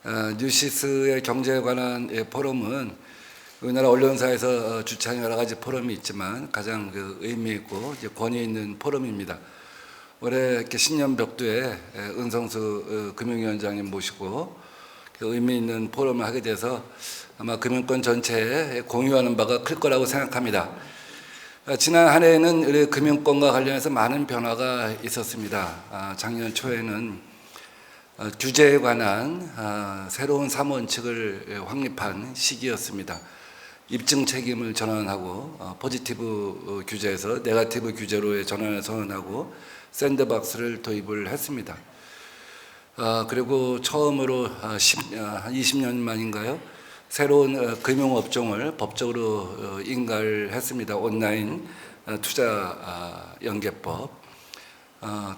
뉴시스의 경제에 관한 포럼은 우리나라 언론사에서 주최한 여러 가지 포럼이 있지만 가장 의미 있고 권위 있는 포럼입니다. 올해 이렇게 신년벽두에 은성수 금융위원장님 모시고 의미 있는 포럼을 하게 돼서 아마 금융권 전체에 공유하는 바가 클 거라고 생각합니다. 지난 한 해에는 우리 금융권과 관련해서 많은 변화가 있었습니다. 작년 초에는 규제에 관한 새로운 3원칙을 확립한 시기였습니다. 입증 책임을 전환하고 포지티브 규제에서 네거티브 규제로의 전환을 선언하고 샌드박스를 도입을 했습니다. 그리고 처음으로 한 20년 만인가요? 새로운 금융업종을 법적으로 인가를 했습니다. 온라인 투자 연계법,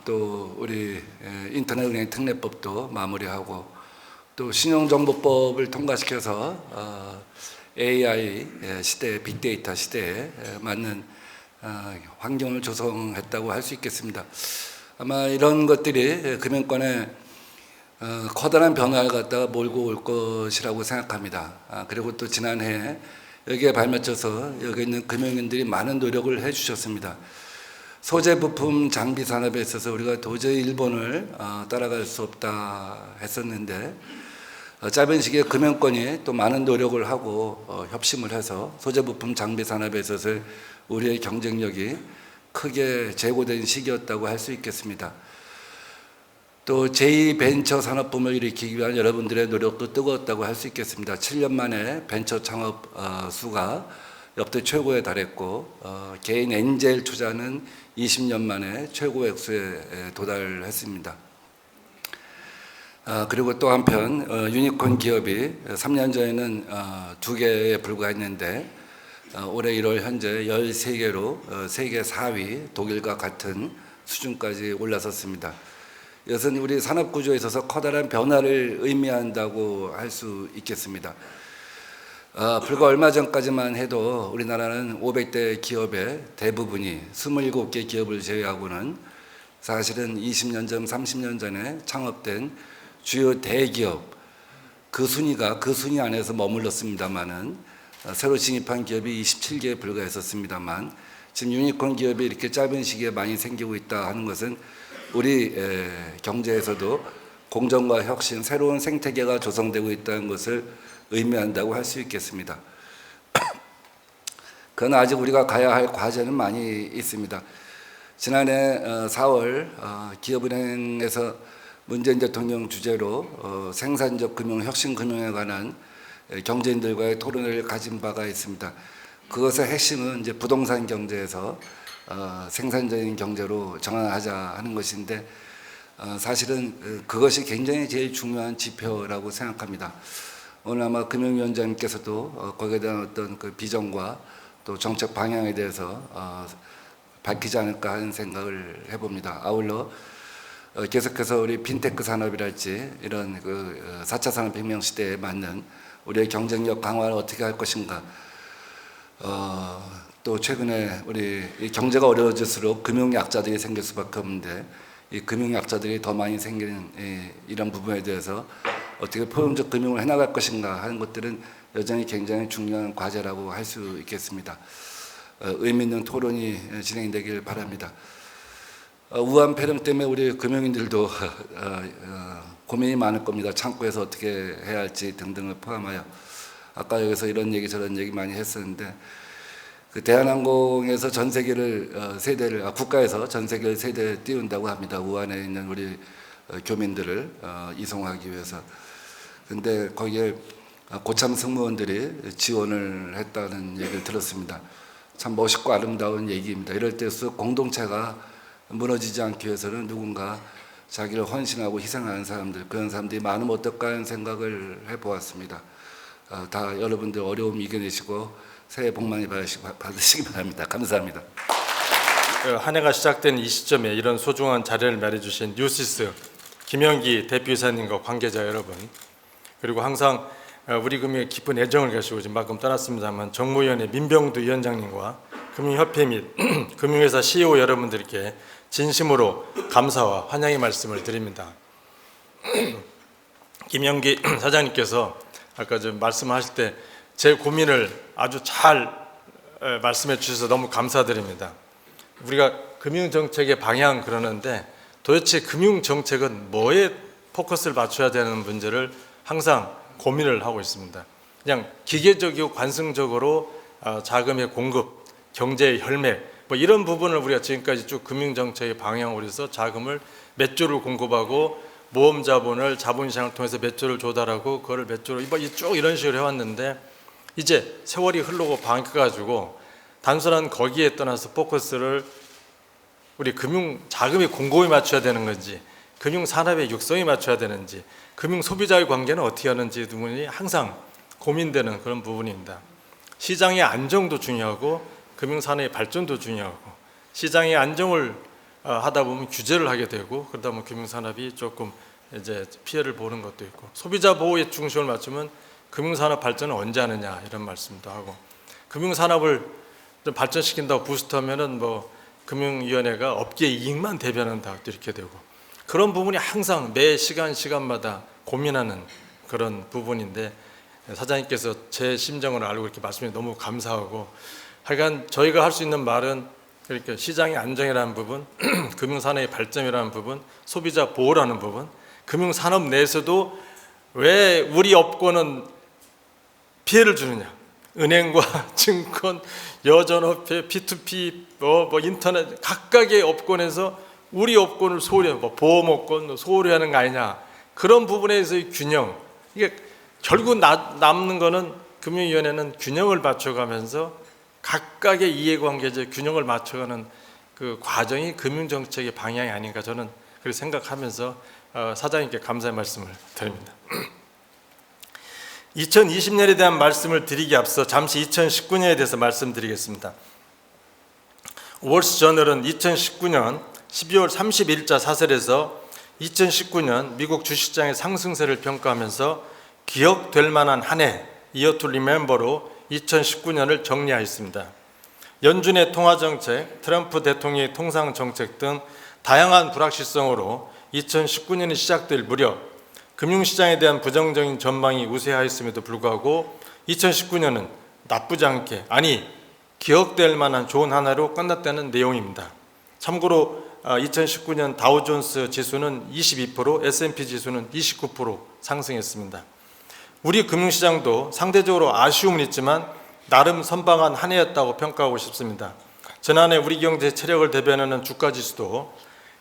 또 우리 인터넷은행 특례법도 마무리하고 또 신용정보법을 통과시켜서 AI 시대, 빅데이터 시대에 맞는 환경을 조성했다고 할 수 있겠습니다. 아마 이런 것들이 금융권에 커다란 변화를 갖다가 몰고 올 것이라고 생각합니다. 그리고 또 지난해 여기에 발맞춰서 여기 있는 금융인들이 많은 노력을 해주셨습니다. 소재 부품 장비 산업에 있어서 우리가 도저히 일본을 따라갈 수 없다 했었는데 짧은 시기에 금융권이 또 많은 노력을 하고 협심을 해서 소재 부품 장비 산업에 있어서 우리의 경쟁력이 크게 제고된 시기였다고 할 수 있겠습니다. 또 제2벤처 산업붐을 일으키기 위한 여러분들의 노력도 뜨거웠다고 할 수 있겠습니다. 7년 만에 벤처 창업 수가 역대 최고에 달했고 개인 엔젤 투자는 20년 만에 최고 액수에 도달했습니다. 그리고 또 한편 유니콘 기업이 3년 전에는 2개에 불과했는데 올해 1월 현재 13개로 세계 4위 독일과 같은 수준까지 올라섰습니다. 이것은 우리 산업구조에 있어서 커다란 변화를 의미한다고 할 수 있겠습니다. 불과 얼마 전까지만 해도 우리나라는 500대 기업의 대부분이 27개 기업을 제외하고는 사실은 20년 전, 30년 전에 창업된 주요 대기업 그 순위 안에서 머물렀습니다만은 새로 진입한 기업이 27개에 불과했었습니다만 지금 유니콘 기업이 이렇게 짧은 시기에 많이 생기고 있다 하는 것은 우리 경제에서도 공정과 혁신, 새로운 생태계가 조성되고 있다는 것을 의미한다고 할 수 있겠습니다. 그러나 아직 우리가 가야 할 과제는 많이 있습니다. 지난해 4월 기업은행에서 문재인 대통령 주재로 생산적 금융, 혁신 금융에 관한 경제인들과의 토론을 가진 바가 있습니다. 그것의 핵심은 이제 부동산 경제에서 생산적인 경제로 전환하자 하는 것인데 사실은 그것이 굉장히 제일 중요한 지표라고 생각합니다. 오늘 아마 금융위원장님께서도 거기에 대한 어떤 그 비전과 또 정책 방향에 대해서 밝히지 않을까 하는 생각을 해봅니다. 아울러 계속해서 우리 핀테크 산업이랄지 이런 그 4차 산업혁명 시대에 맞는 우리의 경쟁력 강화를 어떻게 할 것인가. 또 최근에 우리 경제가 어려워질수록 금융약자들이 생길 수밖에 없는데 이 금융약자들이 더 많이 생기는 이런 부분에 대해서 어떻게 포용적 금융을 해나갈 것인가 하는 것들은 여전히 굉장히 중요한 과제라고 할 수 있겠습니다. 의미 있는 토론이 진행되길 바랍니다. 우한 폐렴 때문에 우리 금융인들도 고민이 많을 겁니다. 창구에서 어떻게 해야 할지 등등을 포함하여 아까 여기서 이런 얘기 저런 얘기 많이 했었는데 그 대한항공에서 전 세계를 국가에서 전 세계를 세대를 띄운다고 합니다. 우한에 있는 우리 교민들을 이송하기 위해서. 근데 거기에 고참 승무원들이 지원을 했다는 얘기를 들었습니다. 참 멋있고 아름다운 얘기입니다. 이럴 때일수록 공동체가 무너지지 않기 위해서는 누군가 자기를 헌신하고 희생하는 사람들, 그런 사람들이 많으면 어떨까 하는 생각을 해보았습니다. 다 여러분들 어려움 이겨내시고 새해 복 많이 받으시기 바랍니다. 감사합니다. 한 해가 시작된 이 시점에 이런 소중한 자리를 마련해주신 뉴시스 김영기 대표이사님과 관계자 여러분, 그리고 항상 우리 금융에 깊은 애정을 가지고 지금 방금 떠났습니다만 정무위원회 민병두 위원장님과 금융협회 및 금융회사 CEO 김영기 사장님께서 아까 좀 말씀하실 때 제 고민을 아주 잘 말씀해 주셔서 너무 감사드립니다. 우리가 금융정책의 방향 그러는데 도대체 금융정책은 뭐에 포커스를 맞춰야 되는 문제를 항상 고민을 하고 있습니다. 그냥 기계적이고 관성적으로 자금의 공급, 경제의 혈맥 뭐 이런 부분을 우리가 지금까지 쭉 금융정책의 방향으로 해서 자금을 몇 조를 공급하고 모험 자본을 자본시장을 통해서 몇 조를 조달하고 그거를 몇 조로 쭉 이런 식으로 해왔는데 이제 세월이 흐르고 바뀌어가지고 단순한 거기에 떠나서 포커스를 우리 금융 자금의 공급에 맞춰야 되는 건지 금융 산업의 육성에 맞춰야 되는지 금융 소비자의 관계는 어떻게 하는지 부분이 항상 고민되는 그런 부분입니다. 시장의 안정도 중요하고 금융 산업의 발전도 중요하고 시장의 안정을 하다 보면 규제를 하게 되고 그러다 보면 금융 산업이 조금 이제 피해를 보는 것도 있고 소비자 보호에 중심을 맞추면 금융 산업 발전을 언제 하느냐 이런 말씀도 하고 금융 산업을 좀 발전시킨다고 부스트하면은 뭐 금융위원회가 업계 이익만 대변한다 이렇게 되고 그런 부분이 항상 매 시간마다 고민하는 그런 부분인데 사장님께서 제 심정을 알고 이렇게 말씀해 너무 감사하고 하여간 저희가 할 수 있는 말은 그러니까 시장의 안정이라는 부분, 금융산업의 발전이라는 부분, 소비자 보호라는 부분, 금융산업 내에서도 왜 우리 업권은 피해를 주느냐 은행과 증권, 여전업체, P2P, 뭐 인터넷 각각의 업권에서 우리 업권을 소홀히 뭐 보험업권 소홀히 하는 거 아니냐 그런 부분에서의 균형 이게 결국 남는 거는 금융위원회는 균형을 맞춰가면서 각각의 이해관계적 균형을 맞춰가는 그 과정이 금융정책의 방향이 아닌가 저는 그렇게 생각하면서 사장님께 감사의 말씀을 드립니다. 2020년에 대한 말씀을 드리기 앞서 잠시 2019년에 대해서 말씀드리겠습니다. 월스저널은 2019년 12월 30일자 사설에서 2019년 미국 주식시장의 상승세를 평가하면서 기억될 만한 한 해, Year to Remember로 2019년을 정리하였습니다. 연준의 통화정책, 트럼프 대통령의 통상정책 등 다양한 불확실성으로 2019년이 시작될 무렵 금융시장에 대한 부정적인 전망이 우세하였음에도 불구하고 2019년은 나쁘지 않게 아니 기억될 만한 좋은 한 해로 끝났다는 내용입니다. 참고로 2019년 다우존스 지수는 22%, S&P 지수는 29% 상승했습니다. 우리 금융시장도 상대적으로 아쉬움은 있지만 나름 선방한 한 해였다고 평가하고 싶습니다. 지난해 우리 경제의 체력을 대변하는 주가지수도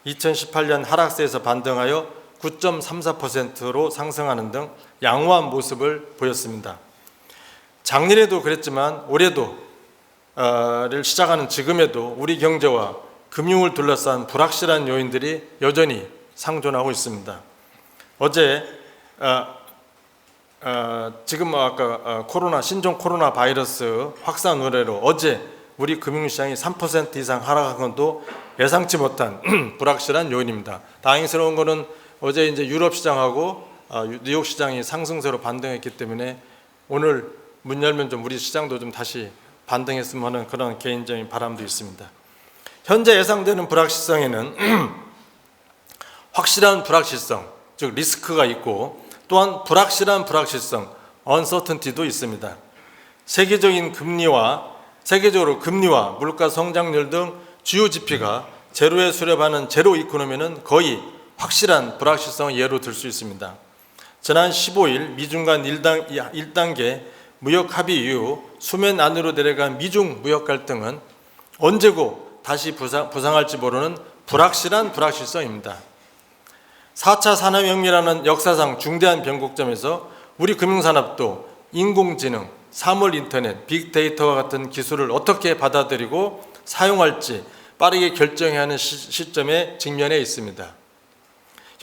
2018년 하락세에서 반등하여 9.34%로 상승하는 등 양호한 모습을 보였습니다. 작년에도 그랬지만 올해도 를 시작하는 지금에도 우리 경제와 금융을 둘러싼 불확실한 요인들이 여전히 상존하고 있습니다. 어제 지금 아까 신종 코로나 바이러스 확산 우려로 어제 우리 금융시장이 3% 이상 하락한 것도 예상치 못한 불확실한 요인입니다. 다행스러운 것은 어제 이제 유럽 시장하고 뉴욕 시장이 상승세로 반등했기 때문에 오늘 문 열면 좀 우리 시장도 좀 다시 반등했으면 하는 그런 개인적인 바람도 있습니다. 현재 예상되는 불확실성에는 확실한 불확실성, 즉 리스크가 있고 또한 불확실한 불확실성, uncertainty도 있습니다. 세계적으로 금리와 물가 성장률 등 주요 지표가 제로에 수렴하는 제로 이코노미는 거의 확실한 불확실성을 예로 들 수 있습니다. 지난 15일 미중 간 1단계 무역 합의 이후 수면 안으로 내려간 미중 무역 갈등은 언제고 다시 부상할지 모르는 불확실한 불확실성입니다. 4차 산업혁명이라는 역사상 중대한 변곡점에서 우리 금융산업도 인공지능, 사물 인터넷, 빅데이터와 같은 기술을 어떻게 받아들이고 사용할지 빠르게 결정해야 하는 시점에 직면해 있습니다.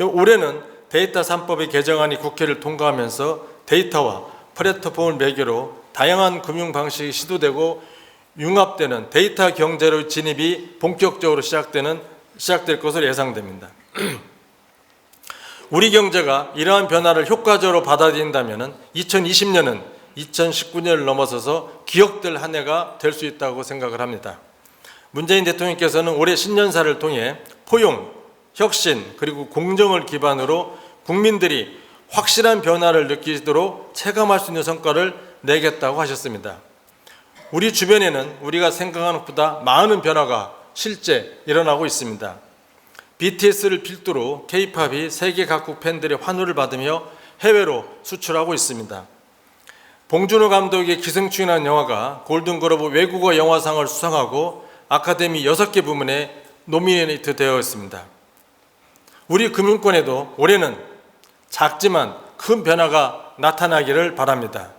올해는 데이터 3법의 개정안이 국회를 통과하면서 데이터와 플랫폼을 매개로 다양한 금융 방식이 시도되고 융합되는 데이터 경제로 진입이 본격적으로 시작될 것으로 예상됩니다. 우리 경제가 이러한 변화를 효과적으로 받아들인다면 2020년은 2019년을 넘어서서 기억될 한 해가 될 수 있다고 생각을 합니다. 문재인 대통령께서는 올해 신년사를 통해 포용, 혁신 그리고 공정을 기반으로 국민들이 확실한 변화를 느끼도록 체감할 수 있는 성과를 내겠다고 하셨습니다. 우리 주변에는 우리가 생각하는 것보다 많은 변화가 실제 일어나고 있습니다. BTS를 필두로 K-팝이 세계 각국 팬들의 환호를 받으며 해외로 수출하고 있습니다. 봉준호 감독의 기생충이라는 영화가 골든글로브 외국어 영화상을 수상하고 아카데미 6개 부문에 노미네이트 되어 있습니다. 우리 금융권에도 올해는 작지만 큰 변화가 나타나기를 바랍니다.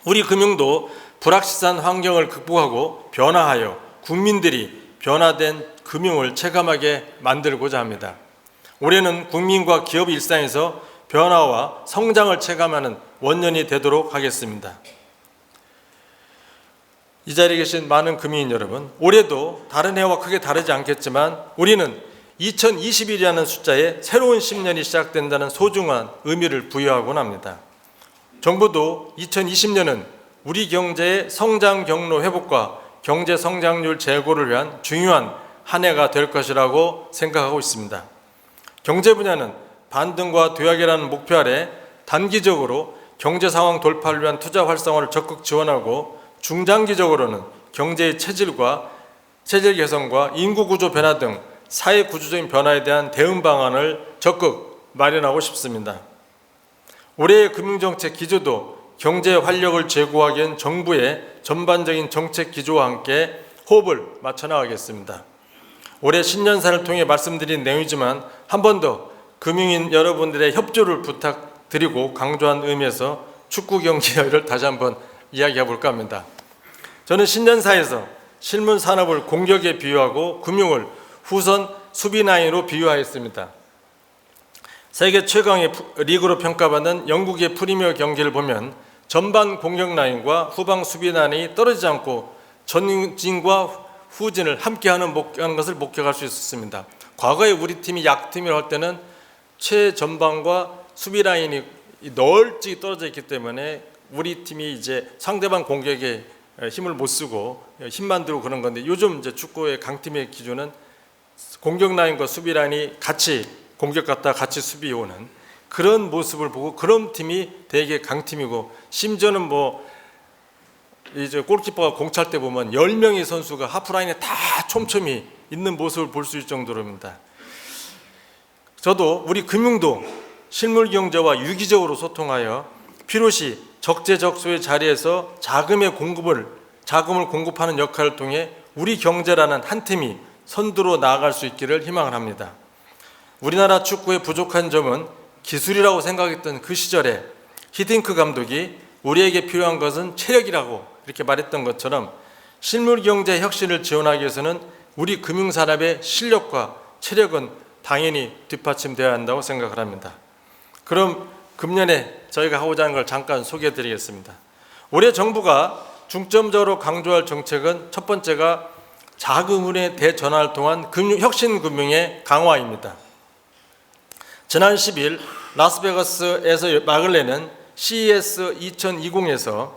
우리 금융도 불확실한 환경을 극복하고 변화하여 국민들이 변화된 금융을 체감하게 만들고자 합니다. 올해는 국민과 기업 일상에서 변화와 성장을 체감하는 원년이 되도록 하겠습니다. 이 자리에 계신 많은 금융인 여러분, 올해도 다른 해와 크게 다르지 않겠지만 우리는 2021이라는 숫자에 새로운 10년이 시작된다는 소중한 의미를 부여하곤 합니다. 정부도 2020년은 우리 경제의 성장 경로 회복과 경제 성장률 제고를 위한 중요한 한 해가 될 것이라고 생각하고 있습니다. 경제 분야는 반등과 도약이라는 목표 아래 단기적으로 경제 상황 돌파를 위한 투자 활성화를 적극 지원하고 중장기적으로는 경제의 체질 개선과 인구 구조 변화 등 사회 구조적인 변화에 대한 대응 방안을 적극 마련하고 싶습니다. 올해의 금융정책 기조도 경제의 활력을 제고하기엔 정부의 전반적인 정책 기조와 함께 호흡을 맞춰 나가겠습니다. 올해 신년사를 통해 말씀드린 내용이지만 한 번 더 금융인 여러분들의 협조를 부탁드리고 강조한 의미에서 축구 경기를 다시 한번 이야기해 볼까 합니다. 저는 신년사에서 실물 산업을 공격에 비유하고 금융을 후선 수비 라인으로 비유하였습니다. 세계 최강의 리그로 평가받는 영국의 프리미어 경기를 보면 전반 공격 라인과 후방 수비 라인이 떨어지지 않고 전진과 후진을 함께하는 것을 목격할 수 있었습니다. 과거에 우리 팀이 약팀이라 할 때는 최전방과 수비 라인이 널찍이 떨어져 있기 때문에 우리 팀이 이제 상대방 공격에 힘을 못 쓰고 힘만 들고 그런 건데, 요즘 이제 축구의 강팀의 기준은 공격 라인과 수비 라인이 같이 공격 갔다 같이 수비 오는 그런 모습을 보고 그런 팀이 되게 강팀이고, 심지어는 뭐 이제 골키퍼가 공 찰 때 보면 10명의 선수가 하프라인에 다 촘촘히 있는 모습을 볼 수 있을 정도로입니다. 저도 우리 금융도 실물 경제와 유기적으로 소통하여 필요시 적재적소의 자리에서 자금을 공급하는 역할을 통해 우리 경제라는 한 팀이 선두로 나아갈 수 있기를 희망을 합니다. 우리나라 축구의 부족한 점은 기술이라고 생각했던 그 시절에 히딩크 감독이 우리에게 필요한 것은 체력이라고 이렇게 말했던 것처럼 실물 경제 혁신을 지원하기 위해서는 우리 금융산업의 실력과 체력은 당연히 뒷받침되어야 한다고 생각을 합니다. 그럼 금년에 저희가 하고자 하는 걸 잠깐 소개해 드리겠습니다. 올해 정부가 중점적으로 강조할 정책은 첫 번째가 자금운의 대전환을 통한 혁신금융의 강화입니다. 지난 10일 라스베가스에서 막을 내는 CES 2020에서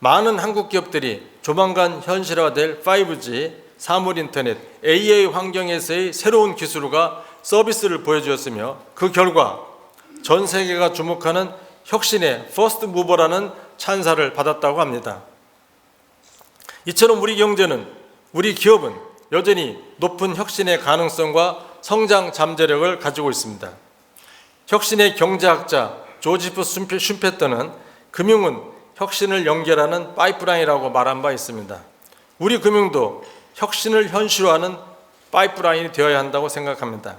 많은 한국 기업들이 조만간 현실화될 5G, 사물인터넷, AI 환경에서의 새로운 기술과 서비스를 보여주었으며 그 결과 전 세계가 주목하는 혁신의 퍼스트 무버라는 찬사를 받았다고 합니다. 이처럼 우리 경제는, 우리 기업은 여전히 높은 혁신의 가능성과 성장 잠재력을 가지고 있습니다. 혁신의 경제학자 조지프 슌페터는 금융은 혁신을 연결하는 파이프라인이라고 말한 바 있습니다. 우리 금융도 혁신을 현실화하는 파이프라인이 되어야 한다고 생각합니다.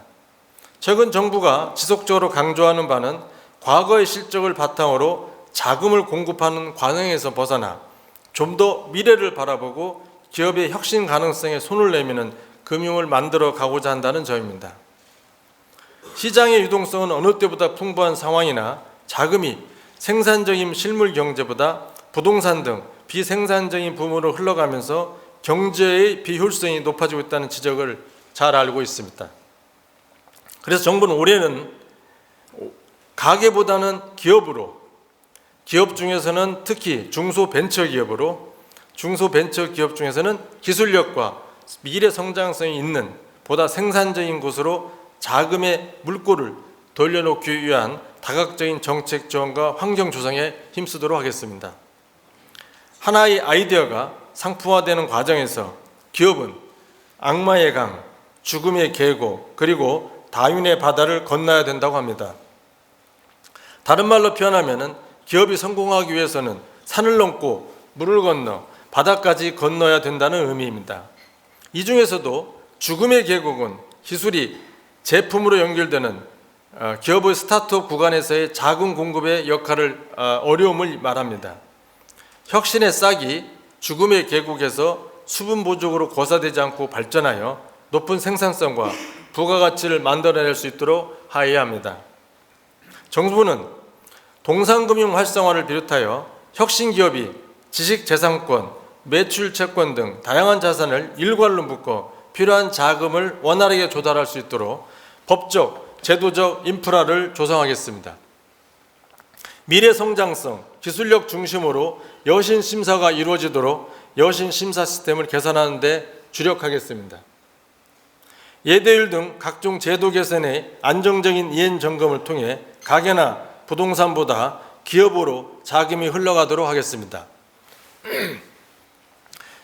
최근 정부가 지속적으로 강조하는 바는 과거의 실적을 바탕으로 자금을 공급하는 관행에서 벗어나 좀 더 미래를 바라보고 기업의 혁신 가능성에 손을 내미는 금융을 만들어 가고자 한다는 점입니다. 시장의 유동성은 어느 때보다 풍부한 상황이나 자금이 생산적인 실물 경제보다 부동산 등 비생산적인 부문으로 흘러가면서 경제의 비효율성이 높아지고 있다는 지적을 잘 알고 있습니다. 그래서 정부는 올해는 가계보다는 기업으로, 기업 중에서는 특히 중소벤처기업 중에서는 기술력과 미래 성장성이 있는 보다 생산적인 곳으로 자금의 물꼬를 돌려놓기 위한 다각적인 정책 지원과 환경 조성에 힘쓰도록 하겠습니다. 하나의 아이디어가 상품화되는 과정에서 기업은 악마의 강, 죽음의 계곡, 그리고 다윈의 바다를 건너야 된다고 합니다. 다른 말로 표현하면 기업이 성공하기 위해서는 산을 넘고 물을 건너 바다까지 건너야 된다는 의미입니다. 이 중에서도 죽음의 계곡은 기술이 제품으로 연결되는 기업의 스타트업 구간에서의 자금 공급의 역할을 어려움을 말합니다. 혁신의 싹이 죽음의 계곡에서 수분 보족으로 고사되지 않고 발전하여 높은 생산성과 부가가치를 만들어낼 수 있도록 하여야 합니다. 정부는 동산금융 활성화를 비롯하여 혁신 기업이 지식재산권, 매출 채권 등 다양한 자산을 일괄로 묶어 필요한 자금을 원활하게 조달할 수 있도록 법적, 제도적 인프라를 조성하겠습니다. 미래 성장성, 기술력 중심으로 여신 심사가 이루어지도록 여신 심사 시스템을 개선하는 데 주력하겠습니다. 예대율 등 각종 제도 개선의 안정적인 이행 점검을 통해 가계나 부동산보다 기업으로 자금이 흘러가도록 하겠습니다.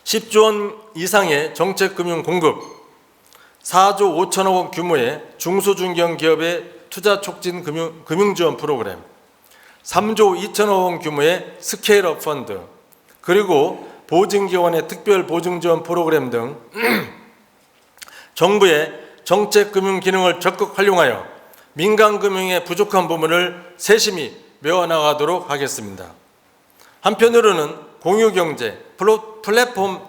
10조 원 이상의 정책금융 공급, 4조 5천억 원 규모의 중소중견기업의 투자 촉진 금융지원 프로그램, 3조 2천억 원 규모의 스케일업 펀드, 그리고 보증기관의 특별 보증지원 프로그램 등 정부의 정책금융 기능을 적극 활용하여 민간금융의 부족한 부분을 세심히 메워나가도록 하겠습니다. 한편으로는 공유경제, 플랫폼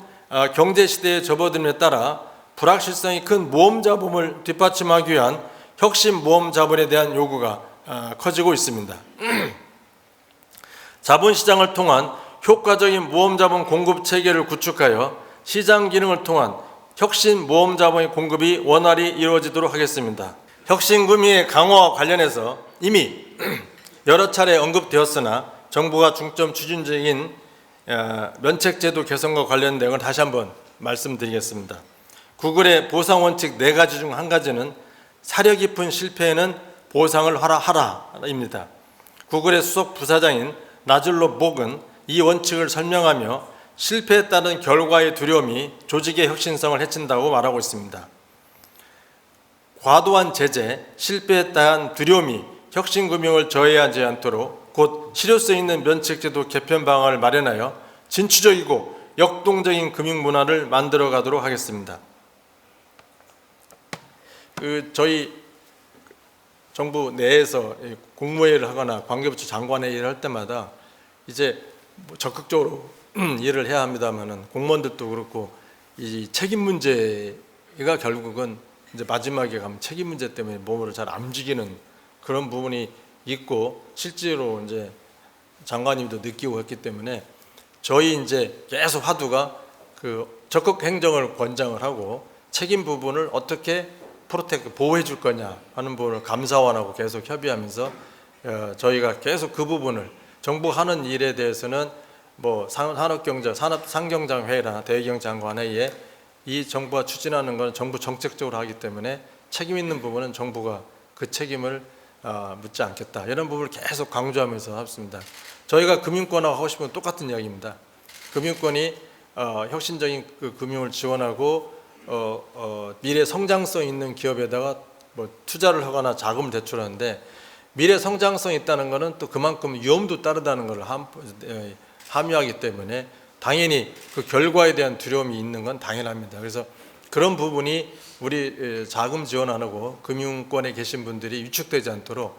경제 시대에 접어듦에 따라 불확실성이 큰 모험자본을 뒷받침하기 위한 혁신 모험자본에 대한 요구가 커지고 있습니다. 자본시장을 통한 효과적인 모험자본 공급 체계를 구축하여 시장 기능을 통한 혁신 모험자본의 공급이 원활히 이루어지도록 하겠습니다. 혁신금융의 강화와 관련해서 이미 여러 차례 언급되었으나 정부가 중점 추진 중인 면책제도 개선과 관련된 걸 다시 한번 말씀드리겠습니다. 구글의 보상 원칙 4가지 중 한 가지는 사려 깊은 실패에는 보상을 하라입니다. 구글의 수석 부사장인 나즐로 복은 이 원칙을 설명하며 실패에 따른 결과의 두려움이 조직의 혁신성을 해친다고 말하고 있습니다. 과도한 제재, 실패에 따른 두려움이 혁신금융을 저해하지 않도록 곧 실효성 있는 면책제도 개편 방안을 마련하여 진취적이고 역동적인 금융문화를 만들어가도록 하겠습니다. 저희 정부 내에서 국무회의를 하거나 관계부처 장관회의를 할 때마다 이제 적극적으로 일을 해야 합니다만은 공무원들도 그렇고 이 책임 문제가 결국은 이제 마지막에 가면 책임 문제 때문에 몸을 잘 안 움직이는 그런 부분이 있고 실제로 이제 장관님도 느끼고 했기 때문에 저희 이제 계속 화두가 그 적극 행정을 권장을 하고 책임 부분을 어떻게 보호해 줄 거냐 하는 부분을 감사원하고 계속 협의하면서 저희가 계속 그 부분을 정부가 하는 일에 대해서는 뭐 상경장회나 대경장관회의에 이 정부가 추진하는 건 정부 정책적으로 하기 때문에 책임 있는 부분은 정부가 그 책임을 묻지 않겠다 이런 부분을 계속 강조하면서 했습니다. 저희가 금융권하고 하고 싶은 건 똑같은 이야기입니다. 금융권이 혁신적인 그 금융을 지원하고 미래 성장성 있는 기업에다가 뭐 투자를 하거나 자금을 대출하는데 미래 성장성 있다는 것은 또 그만큼 위험도 따르다는 걸 함유하기 때문에 당연히 그 결과에 대한 두려움이 있는 건 당연합니다. 그래서 그런 부분이 우리 자금 지원 안 하고 금융권에 계신 분들이 위축되지 않도록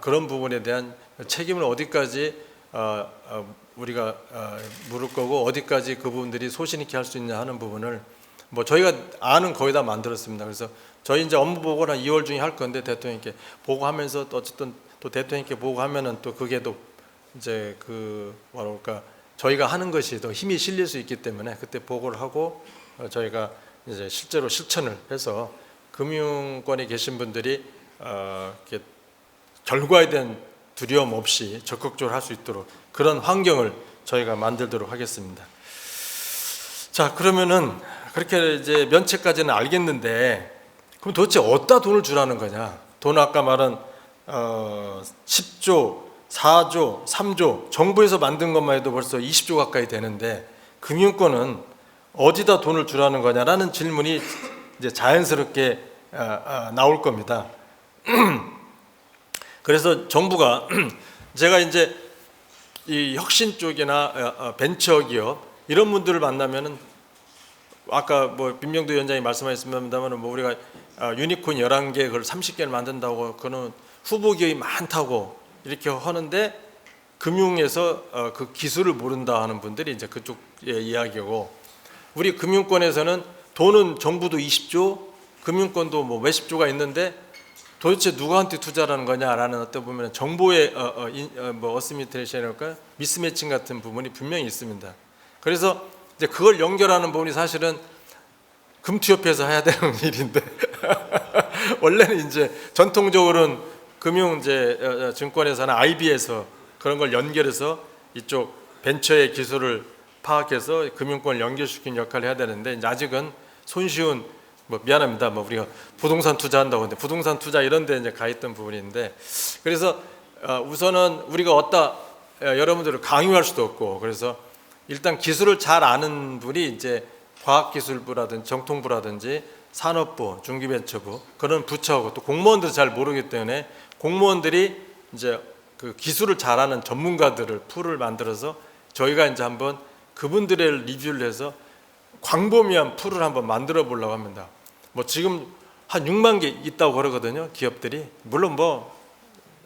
그런 부분에 대한 책임을 어디까지 우리가 물을 거고 어디까지 그분들이 소신 있게 할 수 있냐 하는 부분을 뭐 저희가 안은 거의 다 만들었습니다. 그래서 저희 이제 업무 보고는 2월 중에 할 건데 대통령께 보고하면서 또 어쨌든 또 대통령께 보고하면은 또 그게 또 이제 그 뭐랄까 저희가 하는 것이 더 힘이 실릴 수 있기 때문에 그때 보고를 하고 저희가 이제 실제로 실천을 해서 금융권에 계신 분들이 이렇게 결과에 대한 두려움 없이 적극적으로 할 수 있도록 그런 환경을 저희가 만들도록 하겠습니다. 자, 그러면은 그렇게 이제 면책까지는 알겠는데 그럼 도대체 어디다 돈을 주라는 거냐? 돈 아까 말한 10조, 4조, 3조 정부에서 만든 것만 해도 벌써 20조 가까이 되는데 금융권은 어디다 돈을 주라는 거냐라는 질문이 이제 자연스럽게 나올 겁니다. 그래서 정부가 제가 이제 이 혁신 쪽이나 벤처 기업 이런 분들을 만나면은 아까 뭐 민명도 위원장이 말씀하셨습니다만 뭐 우리가 유니콘 11개 그걸 30개를 만든다고 그는 후보 기업이 많다고 이렇게 하는데 금융에서 그 기술을 모른다 하는 분들이 이제 그쪽의 이야기고, 우리 금융권에서는 돈은 정부도 20조, 금융권도 뭐 몇십 조가 있는데 도대체 누구한테 투자라는 거냐라는 어떤 보면 정보의 뭐 어시미트레이션이랄까 미스매칭 같은 부분이 분명히 있습니다. 그래서 이제 그걸 연결하는 부분이 사실은 금투협회에서 해야 되는 일인데 원래는 이제 전통적으로는 금융 이제 증권회사나 IB에서 그런 걸 연결해서 이쪽 벤처의 기술을 파악해서 금융권을 연결시키는 역할을 해야 되는데 이제 아직은 손쉬운 뭐 미안합니다. 뭐 우리가 부동산 투자한다고 하는데 부동산 투자 이런 데 이제 가 있던 부분인데, 그래서 우선은 우리가 어디다 여러분들을 강요할 수도 없고, 그래서 일단 기술을 잘 아는 분이 이제 과학기술부라든지 정통부라든지 산업부, 중기벤처부 그런 부처하고 또 공무원들도 잘 모르기 때문에 공무원들이 이제 그 기술을 잘하는 전문가들을 풀을 만들어서 저희가 이제 한번 그분들의 리뷰를 해서 광범위한 풀을 한번 만들어 보려고 합니다. 뭐 지금 한 6만 개 있다고 그러거든요, 기업들이. 물론 뭐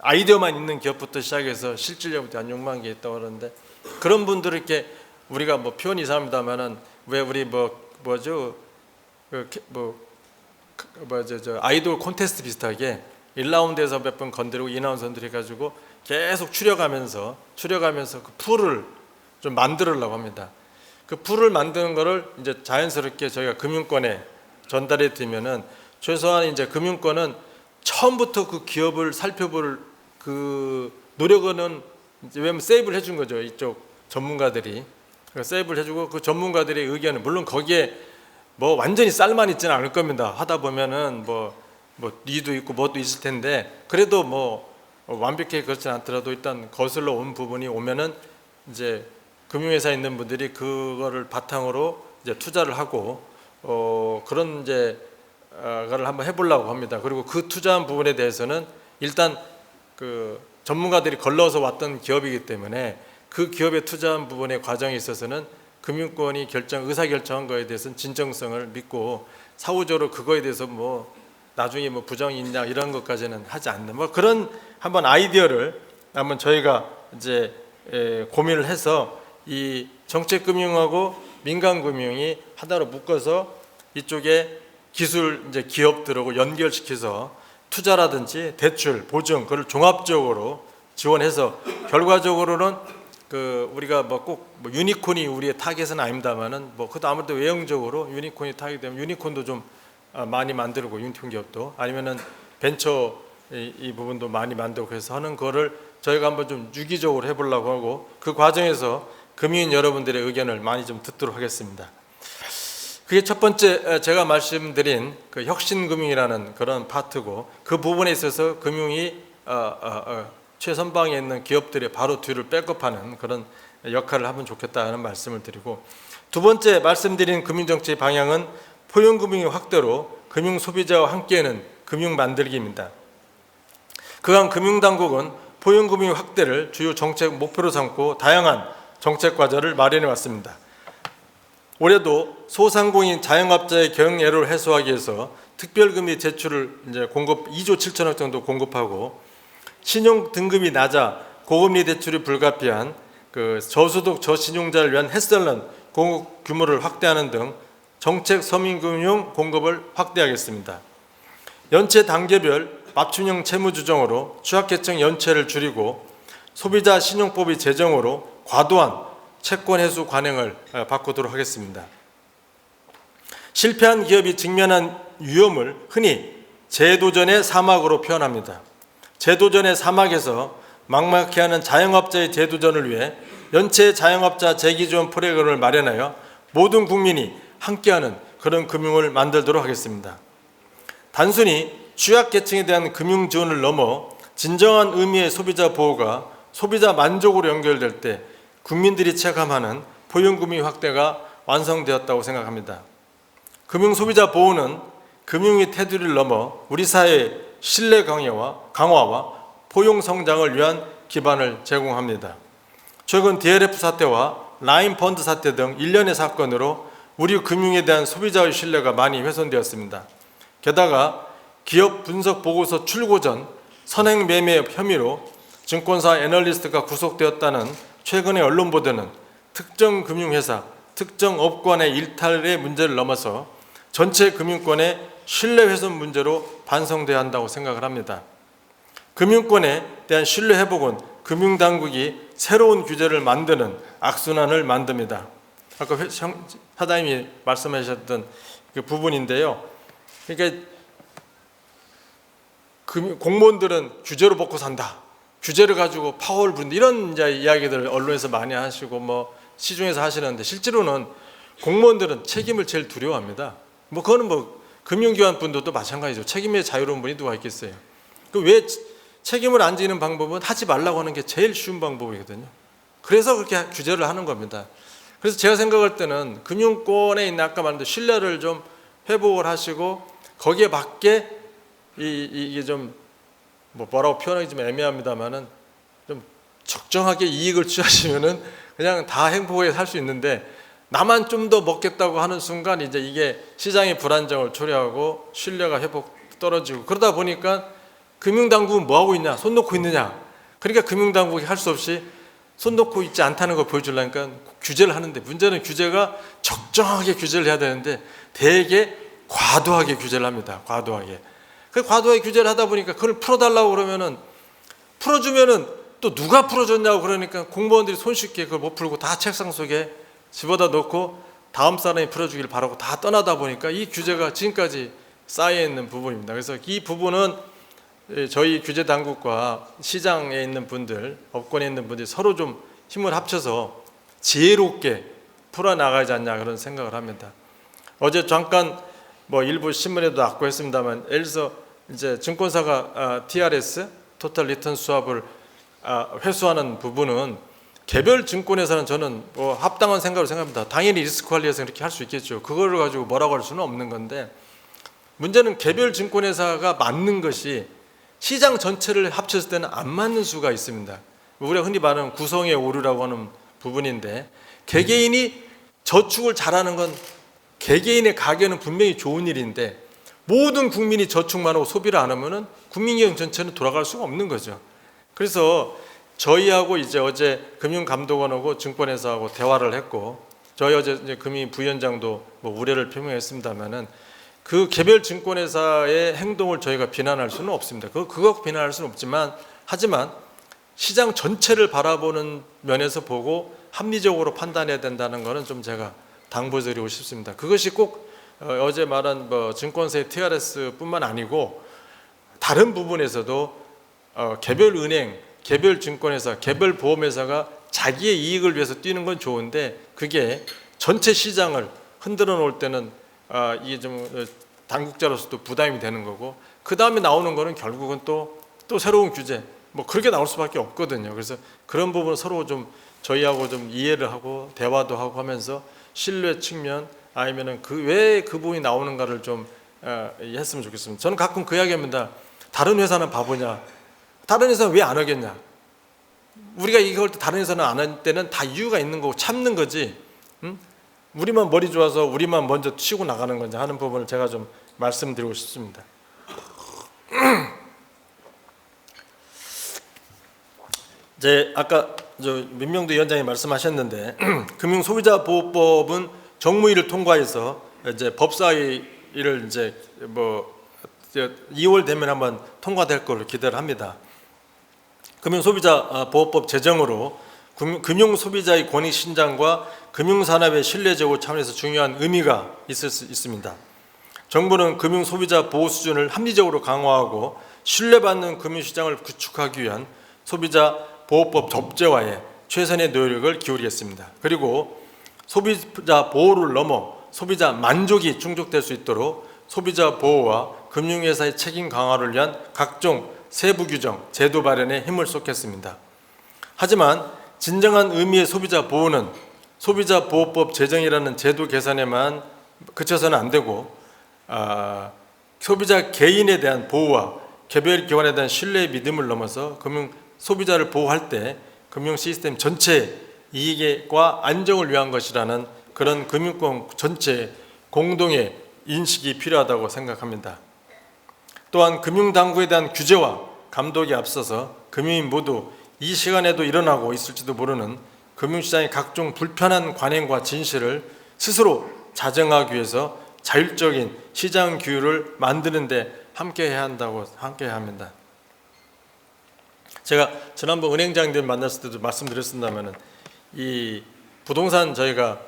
아이디어만 있는 기업부터 시작해서 실질적으로 한 6만 개 있다고 그러는데, 그런 분들을 이렇게 우리가 뭐 표현 이상합니다만은 왜 우리 뭐죠 저 아이돌 콘테스트 비슷하게 1라운드에서 몇 번 건드리고 2라운드 건드려 가지고 계속 추려가면서 그 풀을 좀 만들려고 합니다. 그 풀을 만드는 거를 이제 자연스럽게 저희가 금융권에 전달해 드리면은 최소한 이제 금융권은 처음부터 그 기업을 살펴볼 그 노력은 이제 왜냐면 세이브를 해준 거죠, 이쪽 전문가들이. 세이브를 해주고 그 전문가들의 의견은 물론 거기에 뭐 완전히 쌀만 있지는 않을 겁니다. 하다 보면은 뭐 니도 있고 뭐도 있을 텐데, 그래도 뭐 완벽하게 그렇진 않더라도 일단 거슬러 온 부분이 오면은 이제 금융회사에 있는 분들이 그거를 바탕으로 이제 투자를 하고 그런 이제 그걸 한번 해보려고 합니다. 그리고 그 투자한 부분에 대해서는 일단 그 전문가들이 걸러서 왔던 기업이기 때문에 그 기업에 투자한 부분의 과정에 있어서는 금융권이 의사결정한 거에 대해서는 진정성을 믿고 사후적으로 그거에 대해서 뭐 나중에 뭐 부정이 있냐 이런 것까지는 하지 않는 뭐 그런 한번 아이디어를 한번 저희가 이제 고민을 해서 이 정책금융하고 민간금융이 하나로 묶어서 이쪽에 기술 이제 기업들하고 연결시켜서 투자라든지 대출, 보증 그걸 종합적으로 지원해서 결과적으로는 그 우리가 뭐 꼭 뭐 유니콘이 우리의 타겟은 아닙니다만은 뭐 그것도 아무래도 외형적으로 유니콘이 타겟 되면 유니콘도 좀 많이 만들고 유니콘 기업도 아니면은 벤처 이 부분도 많이 만들고 해서 하는 거를 저희가 한번 좀 유기적으로 해보려고 하고, 그 과정에서 금융인 여러분들의 의견을 많이 좀 듣도록 하겠습니다. 그게 첫 번째 제가 말씀드린 그 혁신금융이라는 그런 파트고, 그 부분에 있어서 금융이 최선방에 있는 기업들의 바로 뒤를 백업하는 그런 역할을 하면 좋겠다는 말씀을 드리고, 두 번째 말씀드린 금융정책 방향은 포용금융의 확대로 금융소비자와 함께하는 금융 만들기입니다. 그간 금융당국은 포용금융 확대를 주요 정책 목표로 삼고 다양한 정책 과제를 마련해 왔습니다. 올해도 소상공인 자영업자의 경영애로를 해소하기 위해서 특별금리 대출을 이제 공급 2조 7천억 정도 공급하고, 신용 등급이 낮아 고금리 대출이 불가피한 그 저소득 저신용자를 위한 햇살런 공급 규모를 확대하는 등 정책 서민금융 공급을 확대하겠습니다. 연체 단계별 맞춤형 채무 조정으로 취약계층 연체를 줄이고, 소비자 신용법의 제정으로 과도한 채권 회수 관행을 바꾸도록 하겠습니다. 실패한 기업이 직면한 위험을 흔히 재도전의 사막으로 표현합니다. 재도전의 사막에서 막막해하는 자영업자의 재도전을 위해 연체 자영업자 재기지원 프로그램을 마련하여 모든 국민이 함께하는 그런 금융을 만들도록 하겠습니다. 단순히 취약계층에 대한 금융 지원을 넘어 진정한 의미의 소비자 보호가 소비자 만족으로 연결될 때 국민들이 체감하는 포용금융 확대가 완성되었다고 생각합니다. 금융 소비자 보호는 금융의 테두리를 넘어 우리 사회의 신뢰 강화와 포용 성장을 위한 기반을 제공합니다. 최근 DLF 사태와 라인 펀드 사태 등 일련의 사건으로 우리 금융에 대한 소비자의 신뢰가 많이 훼손되었습니다. 게다가 기업 분석 보고서 출고 전 선행 매매 혐의로 증권사 애널리스트가 구속되었다는 최근의 언론 보도는 특정 금융회사, 특정 업권의 일탈의 문제를 넘어서 전체 금융권의 신뢰 훼손 문제로 반성돼야 한다고 생각을 합니다. 금융권에 대한 신뢰 회복은 금융당국이 새로운 규제를 만드는 악순환을 만듭니다. 아까 사장님이 말씀하셨던 그 부분인데요. 그러니까 공무원들은 규제로 먹고 산다. 규제를 가지고 파워를 부른다. 이런 이제 이야기들을 언론에서 많이 하시고 뭐 시중에서 하시는데 실제로는 공무원들은 책임을 제일 두려워합니다. 뭐 그거는 뭐 금융기관 분들도 마찬가지죠. 책임의 자유로운 분이 누가 있겠어요. 그 왜 책임을 안 지는 방법은 하지 말라고 하는 게 제일 쉬운 방법이거든요. 그래서 그렇게 규제를 하는 겁니다. 그래서 제가 생각할 때는 금융권에 있는 아까 말한 신뢰를 좀 회복을 하시고 거기에 맞게 이게 좀 뭐라고 표현하기 좀 애매합니다만은 좀 적정하게 이익을 취하시면은 그냥 다 행복하게 살 수 있는데 나만 좀 더 먹겠다고 하는 순간 이제 이게 시장의 불안정을 초래하고 신뢰가 회복 떨어지고 그러다 보니까 금융당국은 뭐 하고 있냐? 손 놓고 있느냐? 그러니까 금융당국이 할 수 없이 손 놓고 있지 않다는 걸 보여주려니까 규제를 하는데 문제는 규제가 적정하게 규제를 해야 되는데 되게 과도하게 규제를 합니다. 과도하게. 그 과도하게 규제를 하다 보니까 그걸 풀어달라고 그러면은 풀어주면은 또 누가 풀어줬냐고 그러니까 공무원들이 손쉽게 그걸 못 풀고 다 책상 속에 집어다 놓고 다음 사람이 풀어주길 바라고 다 떠나다 보니까 이 규제가 지금까지 쌓여 있는 부분입니다. 그래서 이 부분은 저희 규제 당국과 시장에 있는 분들, 업권에 있는 분들이 서로 좀 힘을 합쳐서 지혜롭게 풀어나가지 않냐 그런 생각을 합니다. 어제 잠깐 뭐 일부 신문에도 났고 했습니다만 예를 들어서 이제 증권사가 TRS, 토탈 리턴 수합을 회수하는 부분은 개별 증권회사는 저는 뭐 합당한 생각으로 생각합니다. 당연히 리스크 관리해서 그렇게 할 수 있겠죠. 그거를 가지고 뭐라고 할 수는 없는 건데 문제는 개별 증권회사가 맞는 것이 시장 전체를 합쳤을 때는 안 맞는 수가 있습니다. 우리가 흔히 말하는 구성의 오류라고 하는 부분인데 개개인이 저축을 잘하는 건 개개인의 가게는 분명히 좋은 일인데 모든 국민이 저축만 하고 소비를 안 하면은 국민경영 전체는 돌아갈 수가 없는 거죠. 그래서 저희하고 이제 어제 금융감독원하고 증권회사하고 대화를 했고 저희 어제 이제 금융부위원장도 뭐 우려를 표명했습니다만은 그 개별 증권회사의 행동을 저희가 비난할 수는 없습니다. 그거 비난할 수는 없지만 하지만 시장 전체를 바라보는 면에서 보고 합리적으로 판단해야 된다는 것은 좀 제가 당부드리고 싶습니다. 그것이 꼭 어제 말한 뭐 증권사의 TRS뿐만 아니고 다른 부분에서도 개별 은행, 개별 증권회사, 개별 보험회사가 자기의 이익을 위해서 뛰는 건 좋은데 그게 전체 시장을 흔들어 놓을 때는 이게 좀 당국자로서도 부담이 되는 거고 그 다음에 나오는 거는 결국은 또 새로운 규제 뭐 그렇게 나올 수밖에 없거든요. 그래서 그런 부분은 서로 좀 저희하고 좀 이해를 하고 대화도 하고 하면서 신뢰 측면 아니면은 왜 그 부분이 나오는가를 좀 했으면 좋겠습니다. 저는 가끔 그 이야기합니다. 다른 회사는 바보냐? 다른 회사는 왜 안 하겠냐? 우리가 이걸 다른 회사는 안 할 때는 다 이유가 있는 거고 참는 거지. 응? 우리만 머리 좋아서 우리만 먼저 치고 나가는 건지 하는 부분을 제가 좀 말씀드리고 싶습니다. 이제 아까 민명도 위원장이 말씀하셨는데 금융소비자보호법은 정무위를 통과해서 이제 법사위를 이제 뭐 2월 되면 한번 통과될 걸로 기대를 합니다. 금융소비자보호법 제정으로 금융소비자의 권익 신장과 금융산업의 신뢰 제고 차원에서 중요한 의미가 있을 수 있습니다. 정부는 금융소비자 보호 수준을 합리적으로 강화하고 신뢰받는 금융시장을 구축하기 위한 소비자보호법 법제화에 최선의 노력을 기울이겠습니다. 그리고 소비자 보호를 넘어 소비자 만족이 충족될 수 있도록 소비자 보호와 금융회사의 책임 강화를 위한 각종 세부 규정, 제도 발현에 힘을 쏟겠습니다. 하지만 진정한 의미의 소비자 보호는 소비자보호법 제정이라는 제도 개선에만 그쳐서는 안 되고 소비자 개인에 대한 보호와 개별 기관에 대한 신뢰의 믿음을 넘어서 소비자를 보호할 때 금융 시스템 전체 이익과 안정을 위한 것이라는 그런 금융권 전체 공동의 인식이 필요하다고 생각합니다. 또한 금융당국에 대한 규제와 감독에 앞서서 금융인 모두 이 시간에도 일어나고 있을지도 모르는 금융시장의 각종 불편한 관행과 진실을 스스로 자정하기 위해서 자율적인 시장 규율을 만드는 데 함께해야 합니다. 제가 지난번 은행장들 만났을 때도 말씀드렸습니다만은 이 부동산 저희가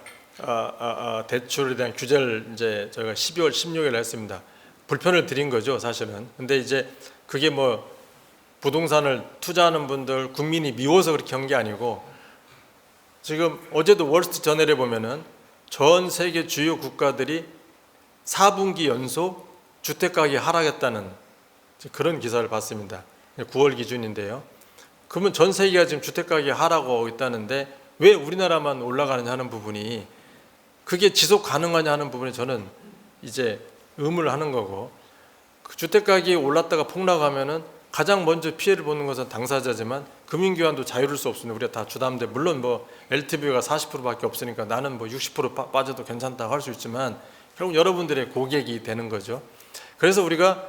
대출에 대한 규제를 이제 저희가 12월 16일에 했습니다. 불편을 드린 거죠, 사실은. 근데 이제 그게 뭐 부동산을 투자하는 분들 국민이 미워서 그렇게 한 게 아니고 지금 어제도 월스트리트저널에 보면은 전 세계 주요 국가들이 4분기 연속 주택가격이 하락했다는 그런 기사를 봤습니다. 9월 기준인데요. 그러면 전 세계가 지금 주택가격이 하락하고 있다는데 왜 우리나라만 올라가느냐 하는 부분이 그게 지속 가능하냐 하는 부분에 저는 이제 의문을 하는 거고 그 주택가격이 올랐다가 폭락하면은 가장 먼저 피해를 보는 것은 당사자지만 금융기관도 자유로울 수 없습니다. 우리가 다 주담대 물론 뭐 LTV가 40%밖에 없으니까 나는 뭐 60% 빠져도 괜찮다고 할 수 있지만 결국 여러분들의 고객이 되는 거죠. 그래서 우리가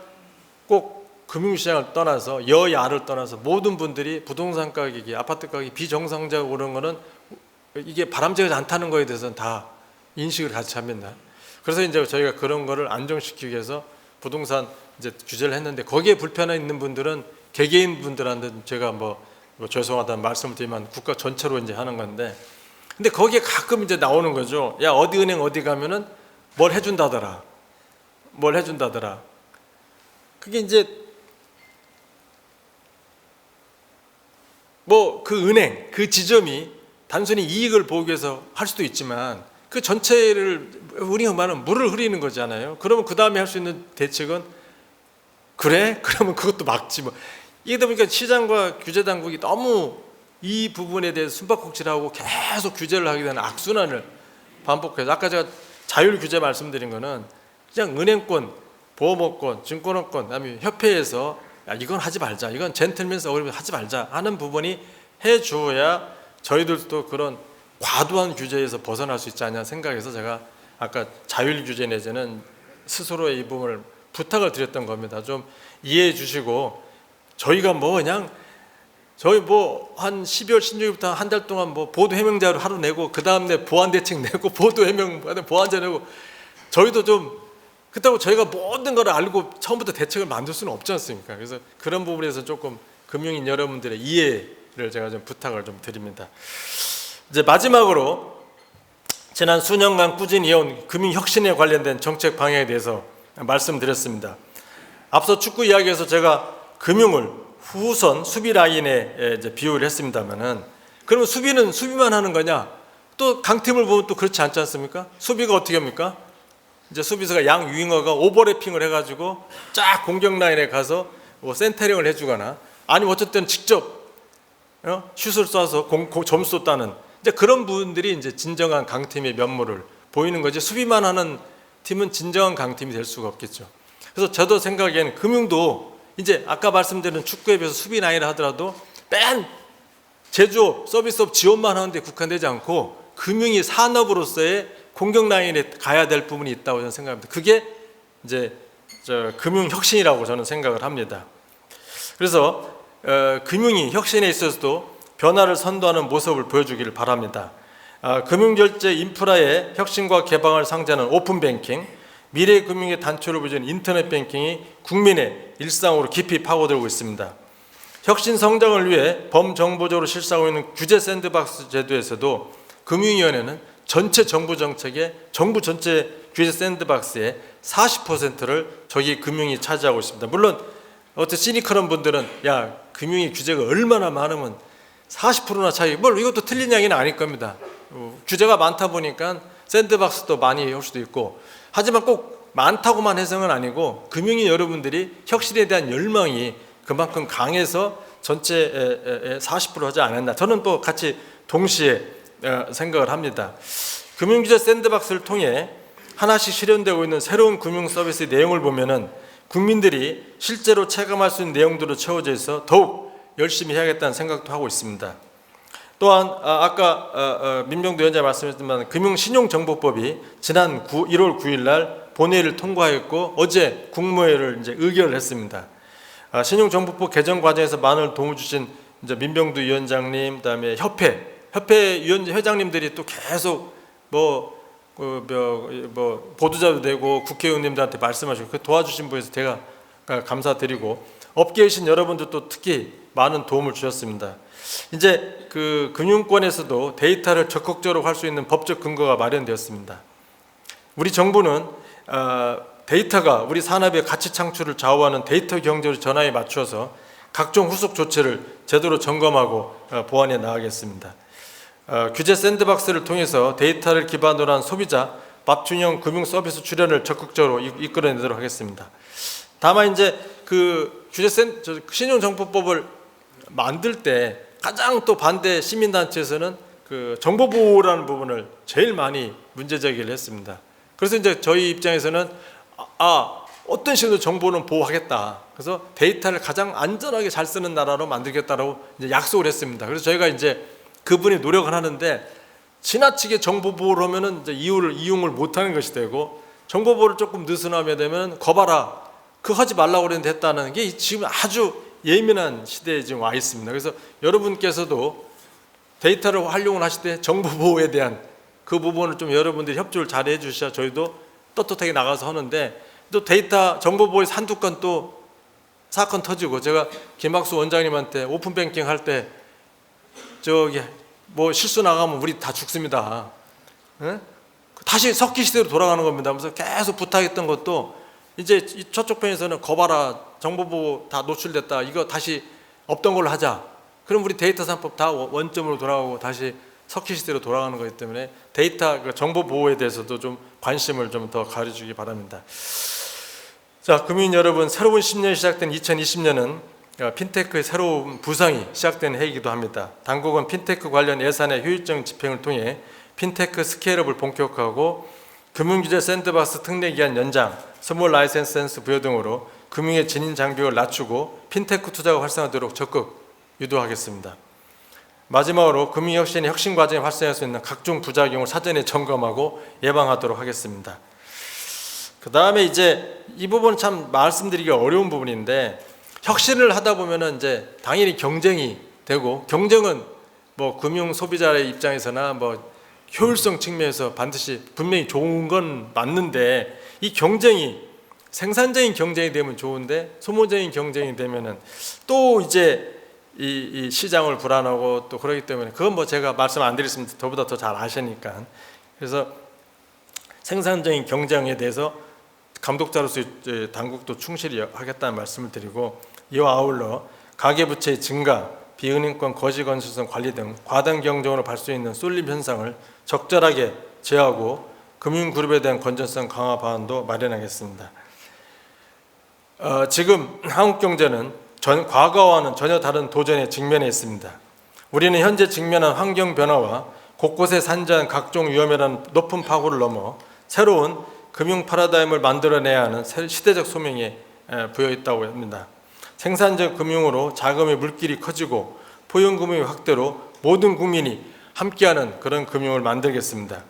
꼭 금융시장을 떠나서 여야를 떠나서 모든 분들이 부동산 가격이 아파트 가격이 비정상적으로 오르는 거는 이게 바람직하지 않다는 거에 대해서는 다 인식을 같이 합니다. 그래서 이제 저희가 그런 거를 안정시키기 위해서 부동산 이제 규제를 했는데 거기에 불편해 있는 분들은 개개인 분들한테 제가 뭐 죄송하다는 말씀을 드리면 국가 전체로 이제 하는 건데 근데 거기에 가끔 이제 나오는 거죠. 야 어디 은행 어디 가면은 뭘 해준다더라. 그게 이제 뭐 그 은행 그 지점이 단순히 이익을 보기 위해서 할 수도 있지만 그 전체를 우리가 말하는 물을 흐리는 거잖아요. 그러면 그 다음에 할 수 있는 대책은 그래? 그러면 그것도 막지 뭐. 이게 보니까 시장과 규제 당국이 너무 이 부분에 대해서 숨바꼭질하고 계속 규제를 하게 되는 악순환을 반복해서 아까 제가 자율 규제 말씀드린 거는 그냥 은행권, 보험업권, 증권업권, 그다음에 협회에서 야 이건 하지 말자, 이건 젠틀맨스 어그리먼트 하지 말자 하는 부분이 해줘야 저희들도 그런 과도한 규제에서 벗어날 수 있지 않냐 생각해서 제가 아까 자율 규제 내지는 스스로의 이 부분을 부탁을 드렸던 겁니다. 좀 이해해 주시고 저희가 뭐 그냥 저희 뭐 한 12월 16일부터 한 달 동안 뭐 보도 해명자료 하루 내고 그 다음에 보안 대책 내고 보도 해명 보안자 내고 저희도 좀 그렇다고 저희가 모든 걸 알고 처음부터 대책을 만들 수는 없지 않습니까? 그래서 그런 부분에서 조금 금융인 여러분들의 이해를 제가 좀 부탁을 좀 드립니다. 이제 마지막으로 지난 수년간 꾸준히 이어온 금융혁신에 관련된 정책 방향에 대해서 말씀드렸습니다. 앞서 축구 이야기에서 제가 금융을 후선 수비 라인에 이제 비유를 했습니다만은 그러면 수비는 수비만 하는 거냐? 또 강팀을 보면 또 그렇지 않지 않습니까? 수비가 어떻게 합니까? 이제 수비수가 양 윙어가 오버래핑을 해가지고 쫙 공격 라인에 가서 뭐 센터링을 해주거나 아니면 어쨌든 직접 슛을 쏴서 점수 따는 이제 그런 분들이 이제 진정한 강팀의 면모를 보이는 거지 수비만 하는 팀은 진정한 강팀이 될 수가 없겠죠. 그래서 저도 생각에는 금융도 이제 아까 말씀드린 축구에 비해서 수비 라인을 하더라도 뺀 제조업, 서비스업 지원만 하는데 국한되지 않고 금융이 산업으로서의 공격 라인에 가야 될 부분이 있다고 저는 생각합니다. 그게 이제 금융 혁신이라고 저는 생각을 합니다. 그래서 금융이 혁신에 있어서도 변화를 선도하는 모습을 보여주기를 바랍니다. 금융결제 인프라의 혁신과 개방을 상징하는 오픈뱅킹, 미래 금융의 단초를 보여주는 인터넷 뱅킹이 국민의 일상으로 깊이 파고들고 있습니다. 혁신 성장을 위해 범정보적으로 실시하고 있는 규제 샌드박스 제도에서도 금융위원회는 전체 정부 정책의 정부 전체 규제 샌드박스의 40%를 저희 금융이 차지하고 있습니다. 물론 어떤 시니컬한 분들은 야 금융위 규제가 얼마나 많으면 40%나 차이, 뭘 이것도 틀린 이야기는 아닐 겁니다. 규제가 많다 보니까 샌드박스도 많이 할 수도 있고 하지만 꼭 많다고만 해서는 아니고 금융위 여러분들이 혁신에 대한 열망이 그만큼 강해서 전체의 40% 하지 않았나. 저는 또 같이 동시에 생각을 합니다. 금융규제 샌드박스를 통해 하나씩 실현되고 있는 새로운 금융 서비스의 내용을 보면은 국민들이 실제로 체감할 수 있는 내용들로 채워져 있어 더욱 열심히 해야겠다는 생각도 하고 있습니다. 또한 아까 민병두 위원장이 말씀하셨지만 금융신용정보법이 지난 1월 9일 날 본회의를 통과했고 어제 국무회의를 이제 의결을 했습니다. 신용정보법 개정 과정에서 많은 도움을 주신 이제 민병두 위원장님, 그다음에 협회 회장님들이 또 계속 보도자도 되고 국회의원님들한테 말씀하시고 그 도와주신 분에서 제가 감사드리고 업계에 계신 여러분들도 특히 많은 도움을 주셨습니다. 이제 그 금융권에서도 데이터를 적극적으로 할 수 있는 법적 근거가 마련되었습니다. 우리 정부는 데이터가 우리 산업의 가치 창출을 좌우하는 데이터 경제로 전환에 맞춰서 각종 후속 조치를 제대로 점검하고 보완해 나가겠습니다. 규제 샌드박스를 통해서 데이터를 기반으로 한 소비자 맞춤형 금융 서비스 출현을 적극적으로 이끌어내도록 하겠습니다. 다만 이제 그 규제 신용정보법을 만들 때 가장 또 반대 시민단체에서는 그 정보보호라는 부분을 제일 많이 문제 제기를 했습니다. 그래서 이제 저희 입장에서는 어떤 식으로 정보는 보호하겠다. 그래서 데이터를 가장 안전하게 잘 쓰는 나라로 만들겠다라고 이제 약속을 했습니다. 그래서 저희가 이제 그분이 노력을 하는데 지나치게 정보 보호를 하면은 이제 이용을 못하는 것이 되고 정보 보호를 조금 느슨하게 되면 거봐라 그거 하지 말라고 그랬는데 했다는 게 지금 아주 예민한 시대에 지금 와 있습니다. 그래서 여러분께서도 데이터를 활용을 하실 때 정보 보호에 대한 그 부분을 좀 여러분들이 협조를 잘 해주셔야 저희도 떳떳하게 나가서 하는데 또 데이터 정보 보호에서 한두 건 또 사건 터지고 제가 김학수 원장님한테 오픈뱅킹 할 때 저기 뭐 실수 나가면 우리 다 죽습니다. 예? 다시 석기 시대로 돌아가는 겁니다. 하면서 계속 부탁했던 것도 이제 저쪽 편에서는 거봐라 정보보호 다 노출됐다 이거 다시 없던 걸로 하자. 그럼 우리 데이터 산법 다 원점으로 돌아가고 다시 석기 시대로 돌아가는 거기 때문에 데이터 정보 보호에 대해서도 좀 관심을 좀 더 가져주기 바랍니다. 자, 금융 여러분, 새로운 10년이 시작된 2020년은 핀테크의 새로운 부상이 시작된 해이기도 합니다. 당국은 핀테크 관련 예산의 효율적 집행을 통해 핀테크 스케일업을 본격화하고 금융규제 샌드박스 특례기한 연장, 스몰 라이센스 부여 등으로 금융의 진입 장벽을 낮추고 핀테크 투자가 활성화되도록 적극 유도하겠습니다. 마지막으로 금융혁신의 혁신 과정에 발생할 수 있는 각종 부작용을 사전에 점검하고 예방하도록 하겠습니다. 그 다음에 이제 이 부분은 참 말씀드리기 어려운 부분인데 혁신을 하다 보면은 이제 당연히 경쟁이 되고 경쟁은 뭐 금융 소비자의 입장에서나 뭐 효율성 측면에서 반드시 분명히 좋은 건 맞는데 이 경쟁이 생산적인 경쟁이 되면 좋은데 소모적인 경쟁이 되면은 또 이제 이 시장을 불안하고 또 그러기 때문에 그건 뭐 제가 말씀 안 드렸으면 저보다 더 잘 아시니까 그래서 생산적인 경쟁에 대해서 감독자로서 당국도 충실히 하겠다는 말씀을 드리고 이와 아울러 가계부채의 증가, 비은행권 거시건설성 관리 등 과당 경쟁으로 발수 있는 쏠림 현상을 적절하게 제어하고 금융그룹에 대한 건전성 강화 방안도 마련하겠습니다. 지금 한국 경제는 과거와는 전혀 다른 도전에 직면해 있습니다. 우리는 현재 직면한 환경 변화와 곳곳에 산재한 각종 위험이라는 높은 파고를 넘어 새로운 금융 파라다임을 만들어내야 하는 시대적 소명에 부여 있다고 합니다. 생산적 금융으로 자금의 물길이 커지고 포용금융의 확대로 모든 국민이 함께하는 그런 금융을 만들겠습니다.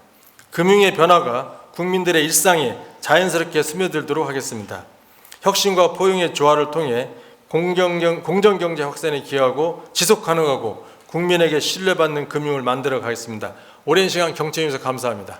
금융의 변화가 국민들의 일상에 자연스럽게 스며들도록 하겠습니다. 혁신과 포용의 조화를 통해 공정경제 확산에 기여하고 지속가능하고 국민에게 신뢰받는 금융을 만들어 가겠습니다. 오랜 시간 경청해 주셔서 감사합니다.